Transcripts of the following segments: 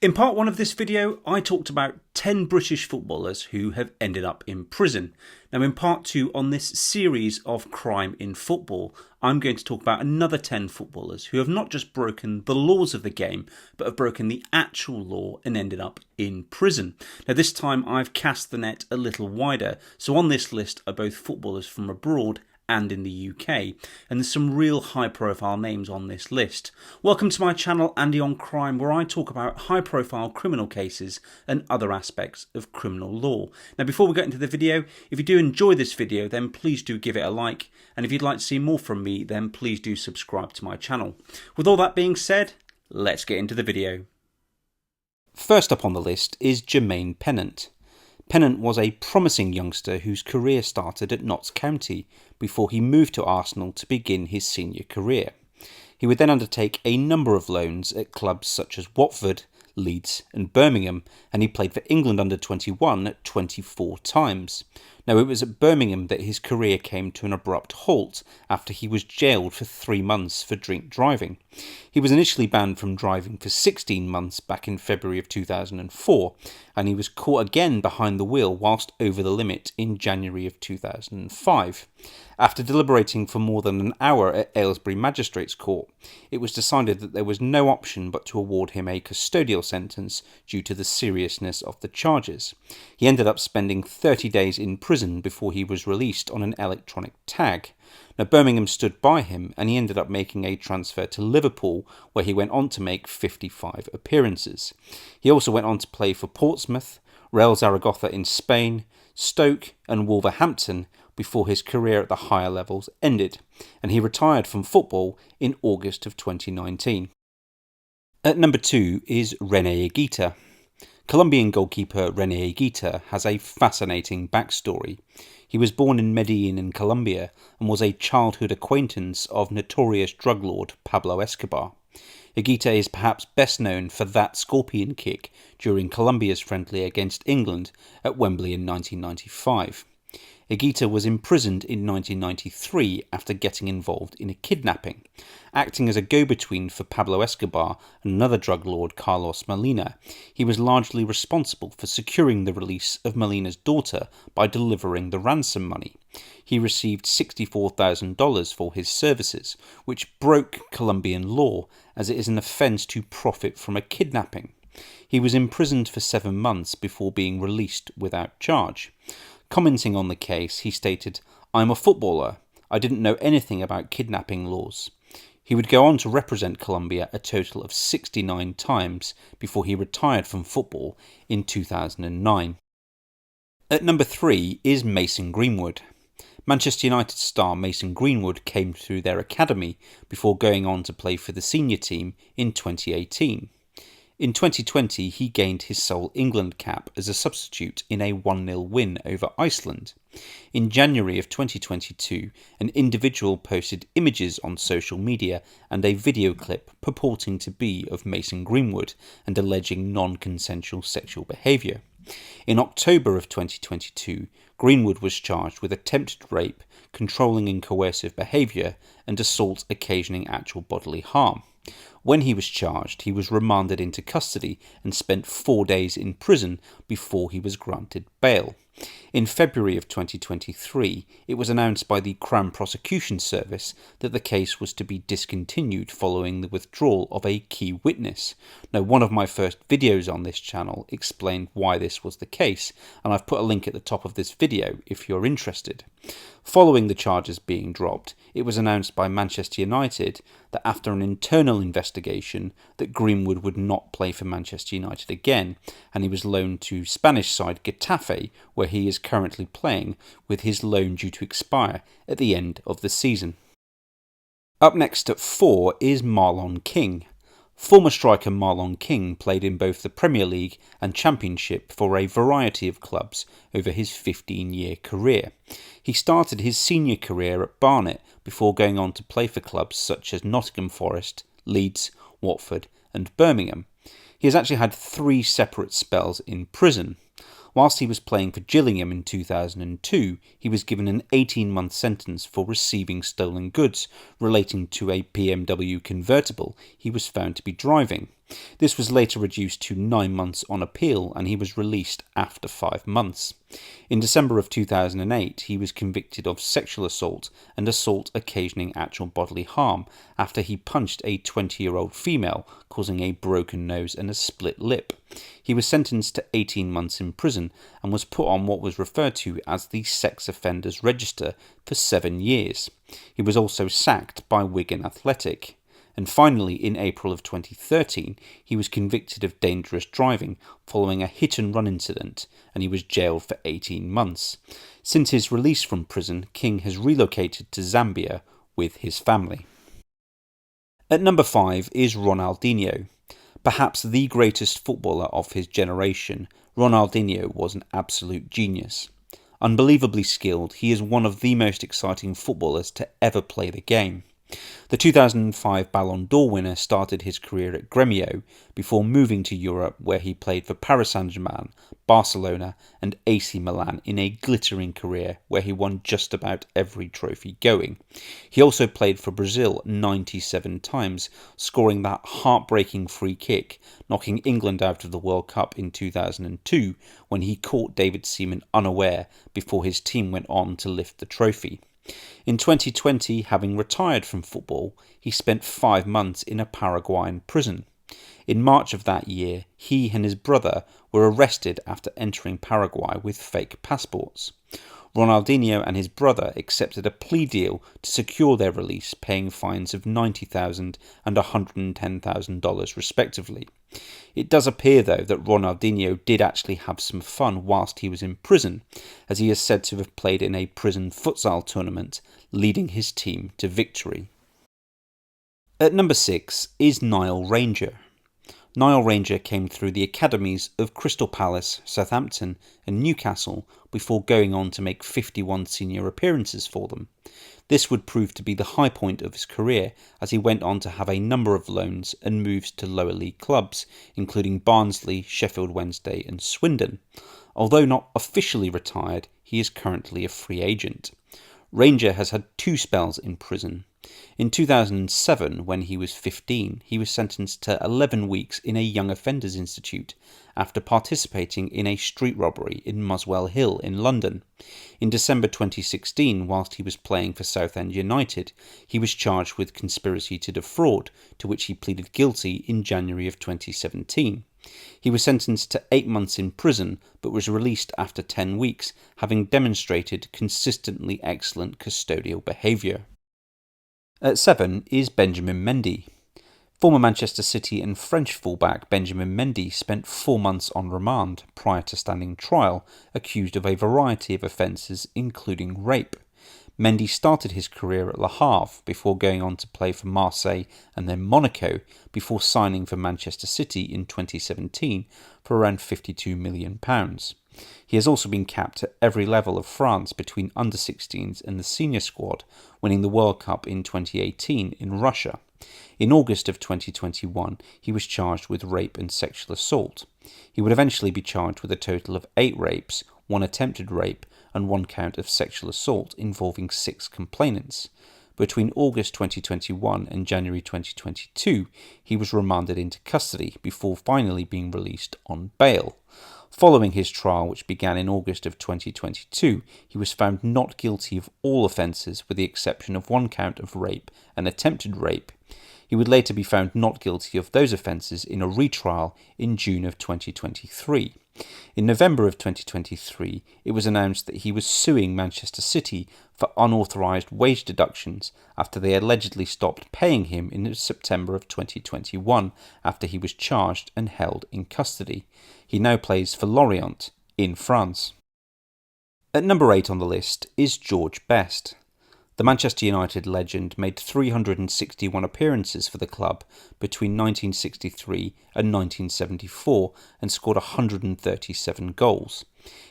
In part 1 of this video, I talked about 10 British footballers who have ended up in prison. Now in part 2 on this series of crime in football, I'm going to talk about another 10 footballers who have not just broken the laws of the game, but have broken the actual law and ended up in prison. Now this time I've cast the net a little wider, so on this list are both footballers from abroad and in the UK, and there's some real high profile names on this list. Welcome to my channel Andy on Crime, where I talk about high profile criminal cases and other aspects of criminal law. Now before we get into the video, if you do enjoy this video then please do give it a like, and if you'd like to see more from me then please do subscribe to my channel. With all that being said, let's get into the video. First up on the list is Jermaine Pennant. Pennant was a promising youngster whose career started at Notts County before he moved to Arsenal to begin his senior career. He would then undertake a number of loans at clubs such as Watford, Leeds and Birmingham, and he played for England under-21 24 times. Now it was at Birmingham that his career came to an abrupt halt after he was jailed for 3 months for drink driving. He was initially banned from driving for 16 months back in February of 2004, and he was caught again behind the wheel whilst over the limit in January of 2005. After deliberating for more than an hour at Aylesbury Magistrates Court, it was decided that there was no option but to award him a custodial sentence due to the seriousness of the charges. He ended up spending 30 days in prison before he was released on an electronic tag. Now Birmingham stood by him and he ended up making a transfer to Liverpool, where he went on to make 55 appearances. He also went on to play for Portsmouth, Real Zaragoza in Spain, Stoke and Wolverhampton before his career at the higher levels ended, and he retired from football in August of 2019. At number 2 is Rene Agita. Colombian goalkeeper Rene Agita has a fascinating backstory. He was born in Medellin in Colombia and was a childhood acquaintance of notorious drug lord Pablo Escobar. Higuita is perhaps best known for that scorpion kick during Colombia's friendly against England at Wembley in 1995. Higuita was imprisoned in 1993 after getting involved in a kidnapping. Acting as a go-between for Pablo Escobar and another drug lord Carlos Molina, he was largely responsible for securing the release of Molina's daughter by delivering the ransom money. He received $64,000 for his services, which broke Colombian law as it is an offence to profit from a kidnapping. He was imprisoned for 7 months before being released without charge. Commenting on the case, he stated, "I'm a footballer. I didn't know anything about kidnapping laws." He would go on to represent Colombia a total of 69 times before he retired from football in 2009. At number 3 is Mason Greenwood. Manchester United star Mason Greenwood came through their academy before going on to play for the senior team in 2018. In 2020, he gained his sole England cap as a substitute in a 1-0 win over Iceland. In January of 2022, an individual posted images on social media and a video clip purporting to be of Mason Greenwood and alleging non-consensual sexual behaviour. In October of 2022, Greenwood was charged with attempted rape, controlling and coercive behaviour, and assault occasioning actual bodily harm. When he was charged, he was remanded into custody and spent 4 days in prison before he was granted bail. In February of 2023, it was announced by the Crown Prosecution Service that the case was to be discontinued following the withdrawal of a key witness. Now, one of my first videos on this channel explained why this was the case, and I've put a link at the top of this video if you're interested. Following the charges being dropped, it was announced by Manchester United that after an internal investigation that Greenwood would not play for Manchester United again, and he was loaned to Spanish side Getafe, where he is currently playing, with his loan due to expire at the end of the season. Up next at 4 is Marlon King. Former striker Marlon King played in both the Premier League and Championship for a variety of clubs over his 15-year career. He started his senior career at Barnet before going on to play for clubs such as Nottingham Forest, Leeds, Watford and Birmingham. He has actually had 3 separate spells in prison. Whilst he was playing for Gillingham in 2002, he was given an 18-month sentence for receiving stolen goods relating to a BMW convertible he was found to be driving. This was later reduced to 9 months on appeal, and he was released after 5 months. In December of 2008, he was convicted of sexual assault and assault occasioning actual bodily harm after he punched a 20-year-old female, causing a broken nose and a split lip. He was sentenced to 18 months in prison and was put on what was referred to as the Sex Offenders Register for 7 years. He was also sacked by Wigan Athletic. And finally, in April of 2013, he was convicted of dangerous driving following a hit-and-run incident, and he was jailed for 18 months. Since his release from prison, King has relocated to Zambia with his family. At number 5 is Ronaldinho. Perhaps the greatest footballer of his generation, Ronaldinho was an absolute genius. Unbelievably skilled, he is one of the most exciting footballers to ever play the game. The 2005 Ballon d'Or winner started his career at Grêmio before moving to Europe, where he played for Paris Saint-Germain, Barcelona and AC Milan in a glittering career where he won just about every trophy going. He also played for Brazil 97 times, scoring that heartbreaking free kick, knocking England out of the World Cup in 2002 when he caught David Seaman unaware before his team went on to lift the trophy. In 2020, having retired from football, he spent 5 months in a Paraguayan prison. In March of that year, he and his brother were arrested after entering Paraguay with fake passports. Ronaldinho and his brother accepted a plea deal to secure their release, paying fines of $90,000 and $110,000 respectively. It does appear, though, that Ronaldinho did actually have some fun whilst he was in prison, as he is said to have played in a prison futsal tournament, leading his team to victory. At number 6 is Nile Ranger. Nile Ranger came through the academies of Crystal Palace, Southampton and Newcastle before going on to make 51 senior appearances for them. This would prove to be the high point of his career, as he went on to have a number of loans and moves to lower league clubs, including Barnsley, Sheffield Wednesday and Swindon. Although not officially retired, he is currently a free agent. Ranger has had 2 spells in prison. In 2007, when he was 15, he was sentenced to 11 weeks in a Young Offenders Institute after participating in a street robbery in Muswell Hill in London. In December 2016, whilst he was playing for Southend United, he was charged with conspiracy to defraud, to which he pleaded guilty in January of 2017. He was sentenced to 8 months in prison, but was released after 10 weeks, having demonstrated consistently excellent custodial behaviour. At 7 is Benjamin Mendy. Former Manchester City and French fullback Benjamin Mendy spent 4 months on remand prior to standing trial, accused of a variety of offences including rape. Mendy started his career at Le Havre before going on to play for Marseille and then Monaco before signing for Manchester City in 2017 for around £52 million. He has also been capped at every level of France between under-16s and the senior squad, winning the World Cup in 2018 in Russia. In August of 2021, he was charged with rape and sexual assault. He would eventually be charged with a total of 8 rapes, 1 attempted rape, and 1 count of sexual assault involving 6 complainants. Between August 2021 and January 2022, he was remanded into custody before finally being released on bail. Following his trial, which began in August of 2022, he was found not guilty of all offences with the exception of 1 count of rape and attempted rape. He would later be found not guilty of those offences in a retrial in June of 2023. In November of 2023, it was announced that he was suing Manchester City for unauthorised wage deductions after they allegedly stopped paying him in September of 2021 after he was charged and held in custody. He now plays for Lorient in France. At number 8 on the list is George Best. The Manchester United legend made 361 appearances for the club between 1963 and 1974 and scored 137 goals.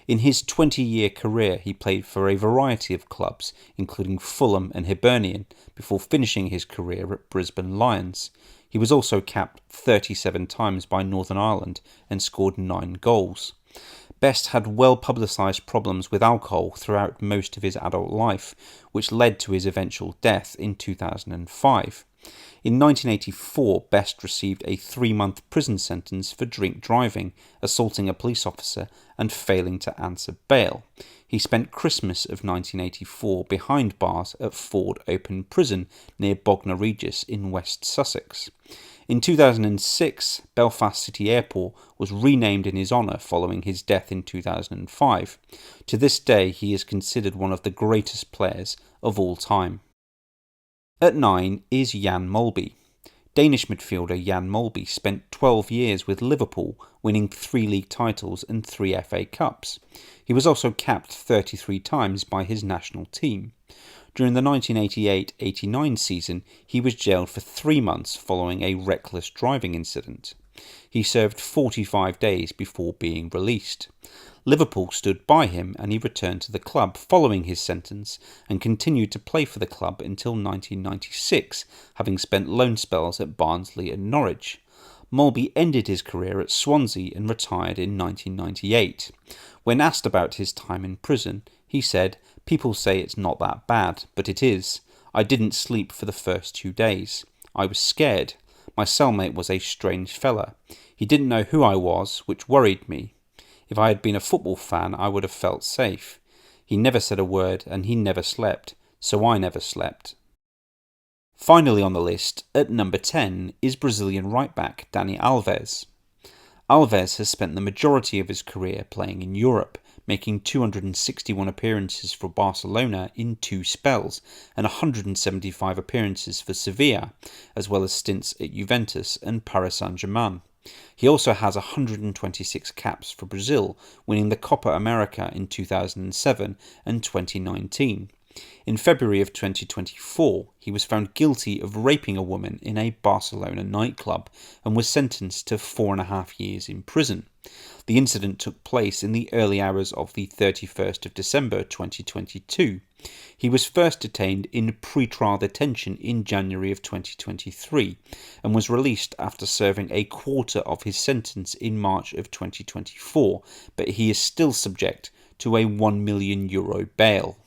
In his 20-year career, he played for a variety of clubs, including Fulham and Hibernian, before finishing his career at Brisbane Lions. He was also capped 37 times by Northern Ireland and scored 9 goals. Best had well-publicised problems with alcohol throughout most of his adult life, which led to his eventual death in 2005. In 1984, Best received a 3-month prison sentence for drink driving, assaulting a police officer, and failing to answer bail. He spent Christmas of 1984 behind bars at Ford Open Prison near Bognor Regis in West Sussex. In 2006, Belfast City Airport was renamed in his honour following his death in 2005. To this day, he is considered one of the greatest players of all time. At 9 is Jan Molby. Danish midfielder Jan Molby spent 12 years with Liverpool, winning 3 league titles and 3 FA Cups. He was also capped 33 times by his national team. During the 1988-89 season, he was jailed for 3 months following a reckless driving incident. He served 45 days before being released. Liverpool stood by him and he returned to the club following his sentence and continued to play for the club until 1996, having spent loan spells at Barnsley and Norwich. Molby ended his career at Swansea and retired in 1998. When asked about his time in prison, he said, "People say it's not that bad, but it is. I didn't sleep for the first 2 days. I was scared. My cellmate was a strange fella. He didn't know who I was, which worried me. If I had been a football fan, I would have felt safe. He never said a word and he never slept, so I never slept." Finally on the list, at number 10, is Brazilian right-back Dani Alves. Alves has spent the majority of his career playing in Europe, making 261 appearances for Barcelona in 2 spells and 175 appearances for Sevilla, as well as stints at Juventus and Paris Saint-Germain. He also has 126 caps for Brazil, winning the Copa America in 2007 and 2019. In February of 2024, he was found guilty of raping a woman in a Barcelona nightclub and was sentenced to 4.5 years in prison. The incident took place in the early hours of the 31st of December 2022. He was first detained in pre-trial detention in January of 2023 and was released after serving a quarter of his sentence in March of 2024, but he is still subject to a €1 million bail.